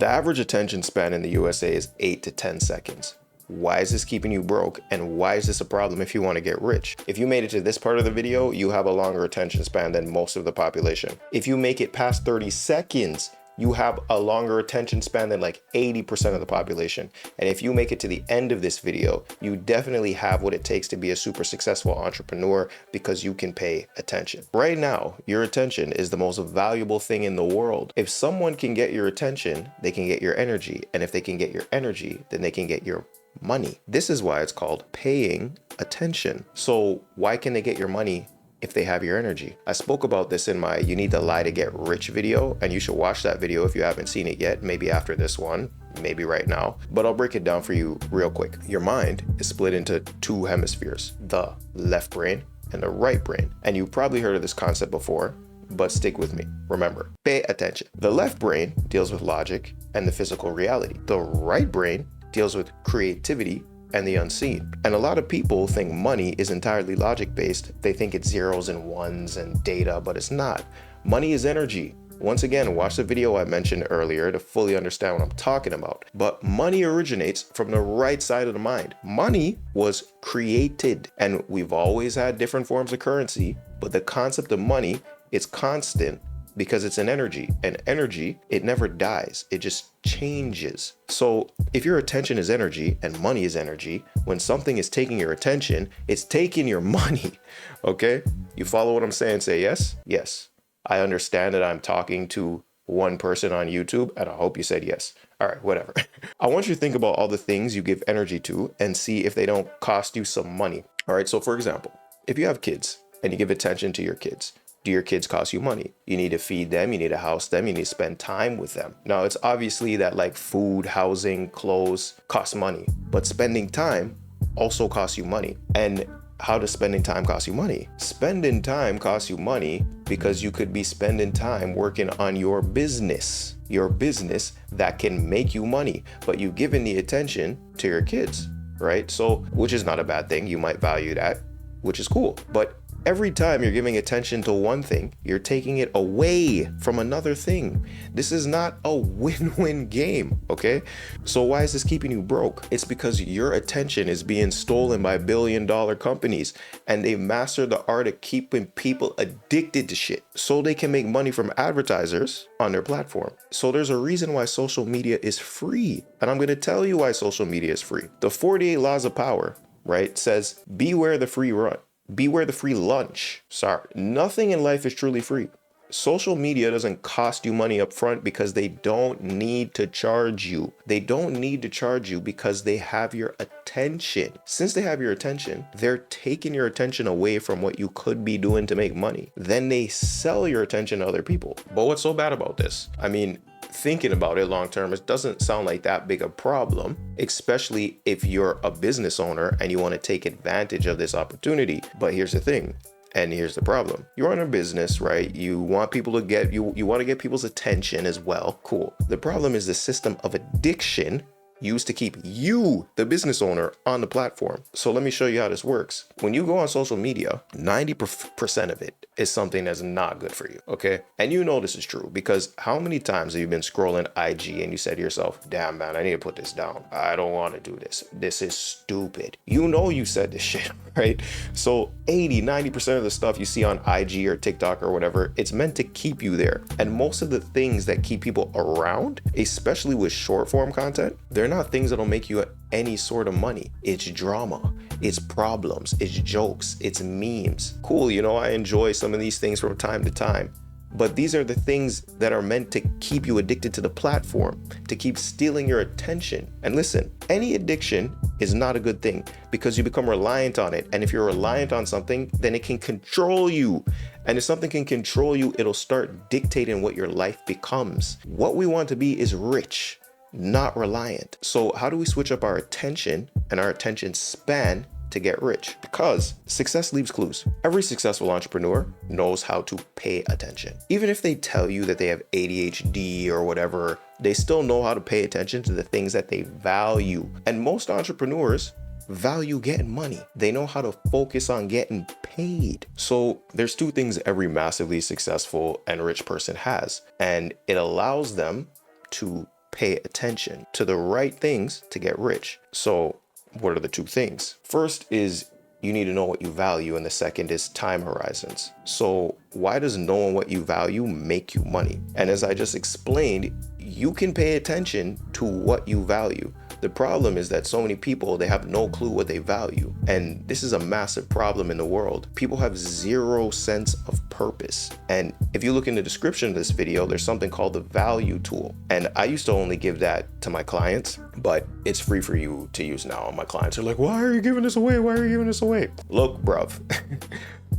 The average attention span in the USA is 8 to 10 seconds. Why is this keeping you broke, and why is this a problem if you want to get rich? If you made it to this part of the video, you have a longer attention span than most of the population. If you make it past 30 seconds, you have a longer attention span than like 80% of the population. And if you make it to the end of this video, you definitely have what it takes to be a super successful entrepreneur because you can pay attention. Right now, your attention is the most valuable thing in the world. If someone can get your attention, they can get your energy. And if they can get your energy, then they can get your money. This is why it's called paying attention. So why can they get your money if they have your energy? I spoke about this in my You Need to Lie to Get Rich video, and you should watch that video if you haven't seen it yet, maybe after this one, maybe right now, but I'll break it down for you real quick. Your mind is split into two hemispheres, the left brain and the right brain. And you've probably heard of this concept before, but stick with me. Remember, pay attention. The left brain deals with logic and the physical reality. The right brain deals with creativity and the unseen. And a lot of people think money is entirely logic-based. They think it's zeros and ones and data, but it's not. Money is energy. Once again, watch the video I mentioned earlier to fully understand what I'm talking about. But money originates from the right side of the mind. Money was created, and we've always had different forms of currency, but the concept of money, it's constant because it's an energy, and energy, it never dies. It just changes. So if your attention is energy and money is energy, when something is taking your attention, it's taking your money. Okay? You follow what I'm saying? Say yes? Yes. I understand that I'm talking to one person on YouTube, and I hope you said yes. All right, whatever. I want you to think about all the things you give energy to and see if they don't cost you some money. All right, so for example, if you have kids and you give attention to your kids, do your kids cost you money? You need to feed them, you need to house them, you need to spend time with them. Now, it's obviously that like food, housing, clothes cost money, but spending time also costs you money. And how does spending time cost you money? Spending time costs you money because you could be spending time working on your business that can make you money, but you've given the attention to your kids, right? So, which is not a bad thing. You might value that, which is cool. But every time you're giving attention to one thing, you're taking it away from another thing. This is not a win-win game, okay? So why is this keeping you broke? It's because your attention is being stolen by billion-dollar companies, and they've mastered the art of keeping people addicted to shit so they can make money from advertisers on their platform. So there's a reason why social media is free, and I'm gonna tell you why social media is free. The 48 Laws of Power, right, says beware the free run. Beware the free lunch. Sorry, nothing in life is truly free. Social media doesn't cost you money up front because they don't need to charge you. They don't need to charge you because they have your attention. Since they have your attention, they're taking your attention away from what you could be doing to make money. Then they sell your attention to other people. But what's so bad about this? I mean, thinking about it long term, it doesn't sound like that big a problem, especially if you're a business owner and you want to take advantage of this opportunity. But here's the thing, and here's the problem. You run a business, right? You want people to get you want to get people's attention as well. Cool. The problem is the system of addiction used to keep you, the business owner, on the platform. So let me show you how this works. When you go on social media, 90% of it is something that's not good for you, okay? And you know this is true because how many times have you been scrolling IG and you said to yourself, damn man, I need to put this down. I don't want to do this. This is stupid. You know you said this shit, right? So 90% of the stuff you see on IG or TikTok or whatever, it's meant to keep you there. And most of the things that keep people around, especially with short form content, they're not things that'll make you any sort of money. It's drama, it's problems, it's jokes, it's memes. Cool, you know, I enjoy some of these things from time to time, but these are the things that are meant to keep you addicted to the platform, to keep stealing your attention. And listen, any addiction is not a good thing because you become reliant on it. And if you're reliant on something, then it can control you. And if something can control you, it'll start dictating what your life becomes. What we want to be is rich, not reliant. So how do we switch up our attention and our attention span to get rich? Because success leaves clues. Every successful entrepreneur knows how to pay attention. Even if they tell you that they have ADHD or whatever, they still know how to pay attention to the things that they value. And most entrepreneurs value getting money. They know how to focus on getting paid. So there's two things every massively successful and rich person has, and it allows them to pay attention to the right things to get rich. So what are the two things? First is you need to know what you value, and the second is time horizons. So why does knowing what you value make you money? And as I just explained, you can pay attention to what you value. The problem is that so many people, they have no clue what they value. And this is a massive problem in the world. People have zero sense of purpose. And if you look in the description of this video, there's something called the value tool. And I used to only give that to my clients, but it's free for you to use now. And my clients are like, why are you giving this away? Why are you giving this away? Look, bruv.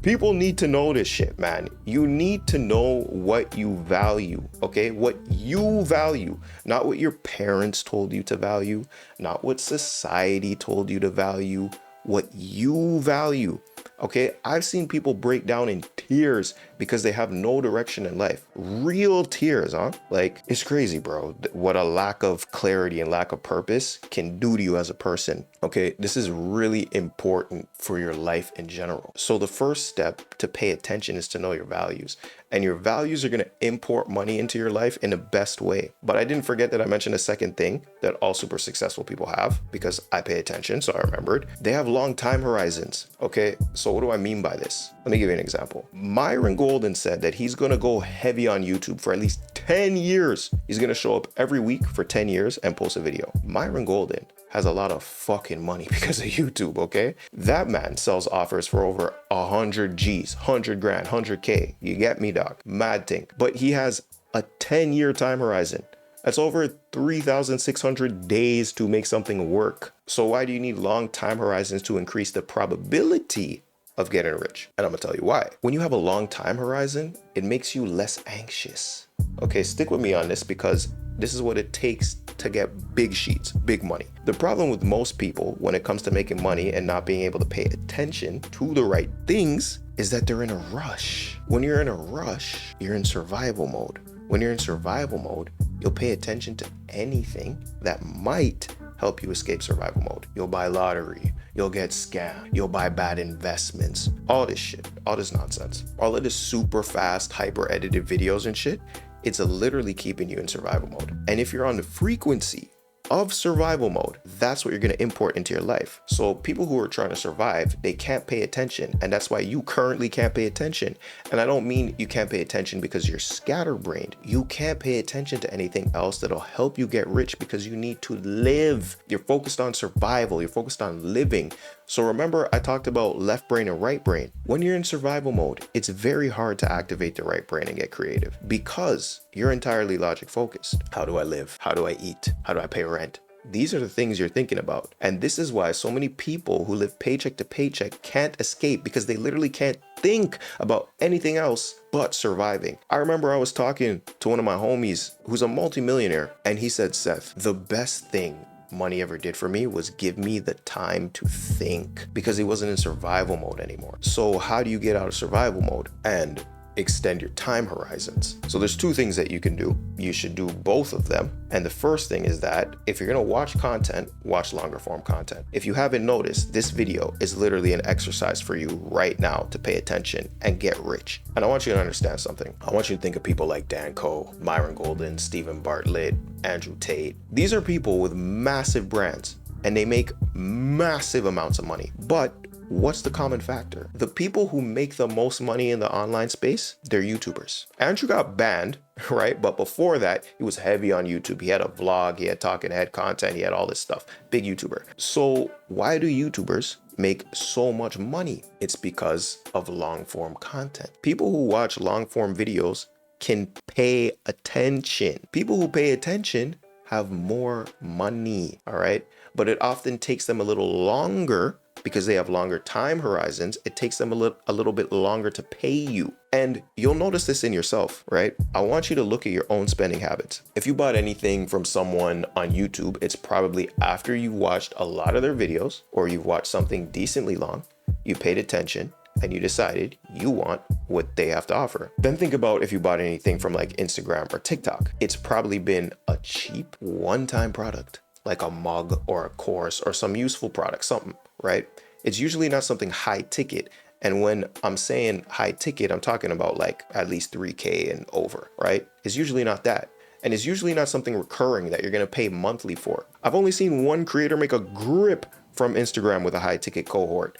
People need to know this shit, man. You need to know what you value, okay? What you value, not what your parents told you to value, not what society told you to value, what you value, okay? I've seen people break down in tears because they have no direction in life. Real tears, huh? Like, it's crazy, bro. What a lack of clarity and lack of purpose can do to you as a person, okay? This is really important for your life in general. So the first step to pay attention is to know your values. And your values are going to import money into your life in the best way. But I didn't forget that I mentioned a second thing that all super successful people have, because I pay attention, so I remembered. They have long time horizons, okay? So what do I mean by this? Let me give you an example. Myron Golden said that he's going to go heavy on YouTube for at least 10 years. He's going to show up every week for 10 years and post a video. Myron Golden has a lot of fucking money because of YouTube, okay? That man sells offers for over 100 G's, 100 grand, 100K. You get me, dog? Mad thing. But he has a 10-year time horizon. That's over 3,600 days to make something work. So why do you need long time horizons to increase the probability of getting rich? And I'm gonna tell you why. When you have a long time horizon, it makes you less anxious. Okay, stick with me on this, because this is what it takes to get big sheets, big money. The problem with most people when it comes to making money and not being able to pay attention to the right things is that they're in a rush. When you're in a rush, you're in survival mode. When you're in survival mode, you'll pay attention to anything that might help you escape survival mode. You'll buy lottery, you'll get scammed, you'll buy bad investments, all this shit, all this nonsense. All of this super fast, hyper edited videos and shit, it's literally keeping you in survival mode. And if you're on the frequency of survival mode, that's what you're going to import into your life. So people who are trying to survive, they can't pay attention. And that's why you currently can't pay attention. And I don't mean you can't pay attention because you're scatterbrained. You can't pay attention to anything else that'll help you get rich because you need to live. You're focused on survival. You're focused on living. So remember, I talked about left brain and right brain. When you're in survival mode, it's very hard to activate the right brain and get creative because you're entirely logic focused. How do I live? How do I eat? How do I pay rent? These are the things you're thinking about. And this is why so many people who live paycheck to paycheck can't escape, because they literally can't think about anything else but surviving. I remember I was talking to one of my homies who's a multimillionaire, and he said, Seth, the best thing money ever did for me was give me the time to think, because he wasn't in survival mode anymore. So how do you get out of survival mode and extend your time horizons? So there's two things that you can do. You should do both of them. And the first thing is that if you're going to watch content, watch longer form content. If you haven't noticed, this video is literally an exercise for you right now to pay attention and get rich. And I want you to understand something. I want you to think of people like Dan Koe, Myron Golden, Stephen Bartlett, Andrew Tate. These are people with massive brands and they make massive amounts of money. But what's the common factor? The people who make the most money in the online space, they're YouTubers. Andrew got banned, right? But before that, he was heavy on YouTube. He had a vlog, he had talking head content, he had all this stuff. Big YouTuber. So why do YouTubers make so much money? It's because of long form content. People who watch long form videos can pay attention. People who pay attention have more money, all right? But it often takes them a little longer because they have longer time horizons. It takes them a little bit longer to pay you. And you'll notice this in yourself, right? I want you to look at your own spending habits. If you bought anything from someone on YouTube, it's probably after you watched a lot of their videos, or you've watched something decently long, you paid attention, and you decided you want what they have to offer. Then think about if you bought anything from like Instagram or TikTok. It's probably been a cheap one-time product, like a mug or a course or some useful product, something, right? It's usually not something high ticket. And when I'm saying high ticket, I'm talking about like at least 3K and over, right? It's usually not that. And it's usually not something recurring that you're gonna pay monthly for. I've only seen one creator make a grip from Instagram with a high ticket cohort.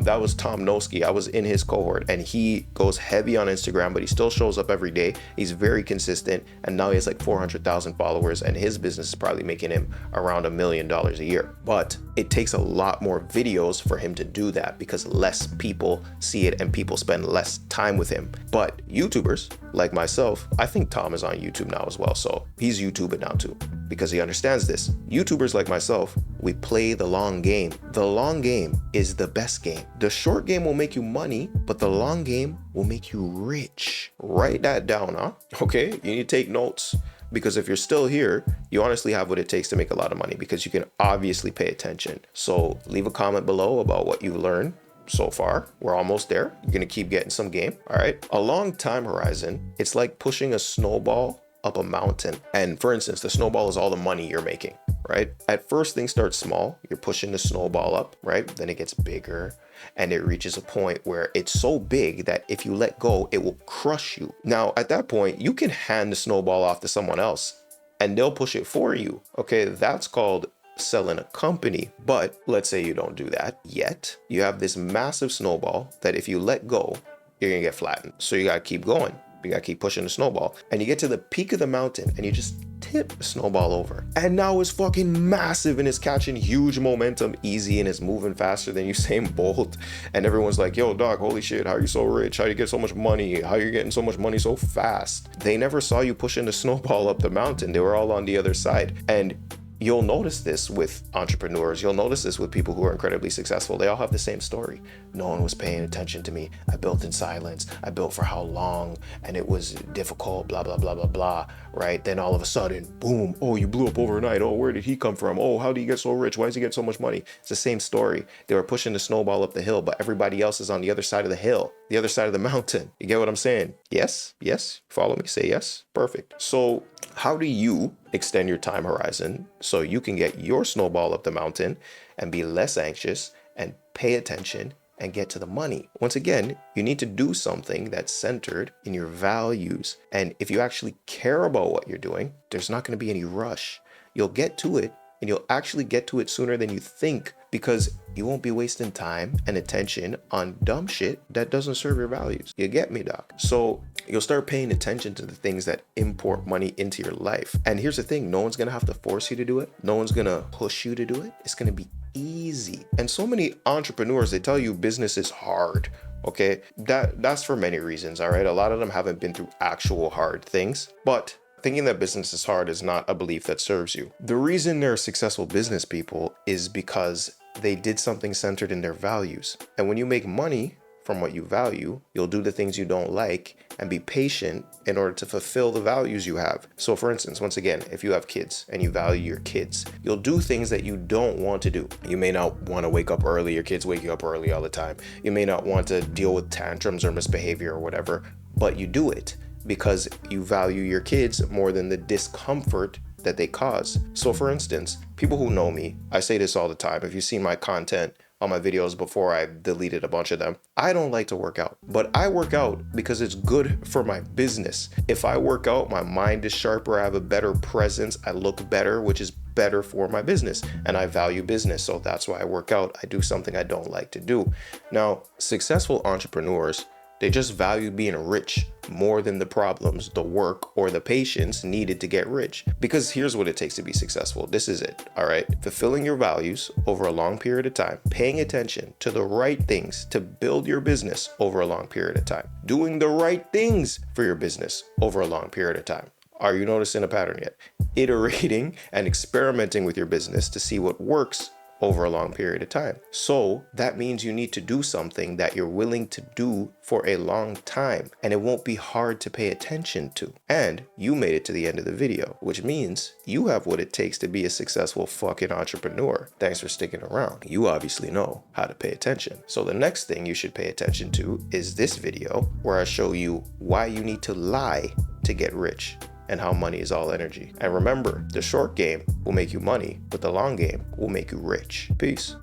That was Tom Noski. I was in his cohort, and he goes heavy on Instagram, but he still shows up every day. He's very consistent, and now he has like 400,000 followers, and his business is probably making him around $1 million a year. But it takes a lot more videos for him to do that because less people see it and people spend less time with him. But YouTubers like myself, I think Tom is on YouTube now as well, so he's YouTubing now too because he understands this. YouTubers like myself, we play the long game. The long game is the best game. The short game will make you money, but the long game will make you rich. Write that down, huh? Okay, you need to take notes, because if you're still here, you honestly have what it takes to make a lot of money because you can obviously pay attention. So leave a comment below about what you learned so far. We're almost there. You're gonna keep getting some game, all right? A long time horizon, it's like pushing a snowball up a mountain. And for instance, the snowball is all the money you're making, right? At first things start small. You're pushing the snowball up, right? Then it gets bigger and it reaches a point where it's so big that if you let go, it will crush you. Now, at that point, you can hand the snowball off to someone else and they'll push it for you. Okay, that's called selling a company. But let's say you don't do that yet. You have this massive snowball that if you let go, you're gonna get flattened. So you gotta keep going. You gotta keep pushing the snowball, and you get to the peak of the mountain and you just tip the snowball over. And now it's fucking massive and it's catching huge momentum easy and it's moving faster than Usain Bolt. And everyone's like, yo, dog, holy shit, how are you so rich? How do you get so much money? How are you getting so much money so fast? They never saw you pushing the snowball up the mountain. They were all on the other side. And you'll notice this with entrepreneurs. You'll notice this with people who are incredibly successful. They all have the same story. No one was paying attention to me. I built in silence. I built for how long? And it was difficult, blah, blah, blah, blah, blah, right? Then all of a sudden, boom, oh, you blew up overnight. Oh, where did he come from? Oh, how did he get so rich? Why does he get so much money? It's the same story. They were pushing the snowball up the hill, but everybody else is on the other side of the hill, the other side of the mountain. You get what I'm saying? Yes? Yes? Follow me? Say yes? Perfect. So how do you extend your time horizon so you can get your snowball up the mountain and be less anxious and pay attention and get to the money? Once again, you need to do something that's centered in your values. And if you actually care about what you're doing, there's not going to be any rush. You'll get to it, and you'll actually get to it sooner than you think, because you won't be wasting time and attention on dumb shit that doesn't serve your values. You get me, doc? So you'll start paying attention to the things that import money into your life. And here's the thing, no one's gonna have to force you to do it. No one's gonna push you to do it. It's gonna be easy. And so many entrepreneurs, they tell you business is hard. Okay, that's for many reasons, all right? A lot of them haven't been through actual hard things, but thinking that business is hard is not a belief that serves you. The reason they're successful business people is because they did something centered in their values. And when you make money from what you value, you'll do the things you don't like and be patient in order to fulfill the values you have. So for instance, once again, if you have kids and you value your kids, you'll do things that you don't want to do. You may not want to wake up early. Your kids wake you up early all the time. You may not want to deal with tantrums or misbehavior or whatever, but you do it because you value your kids more than the discomfort that they cause. So for instance, people who know me, I say this all the time. If you've seen my content on my videos before, I deleted a bunch of them. I don't like to work out, but I work out because it's good for my business. If I work out, my mind is sharper, I have a better presence, I look better, which is better for my business, and I value business. So that's why I work out. I do something I don't like to do. Now, successful entrepreneurs, they just value being rich more than the problems, the work, or the patience needed to get rich. Because here's what it takes to be successful. This is it, all right? Fulfilling your values over a long period of time, paying attention to the right things to build your business over a long period of time, doing the right things for your business over a long period of time. Are you noticing a pattern yet? Iterating and experimenting with your business to see what works over a long period of time. So that means you need to do something that you're willing to do for a long time, and it won't be hard to pay attention to. And you made it to the end of the video, which means you have what it takes to be a successful fucking entrepreneur. Thanks for sticking around. You obviously know how to pay attention. So the next thing you should pay attention to is this video, where I show you why you need to lie to get rich and how money is all energy. And remember, the short game will make you money, but the long game will make you rich. Peace.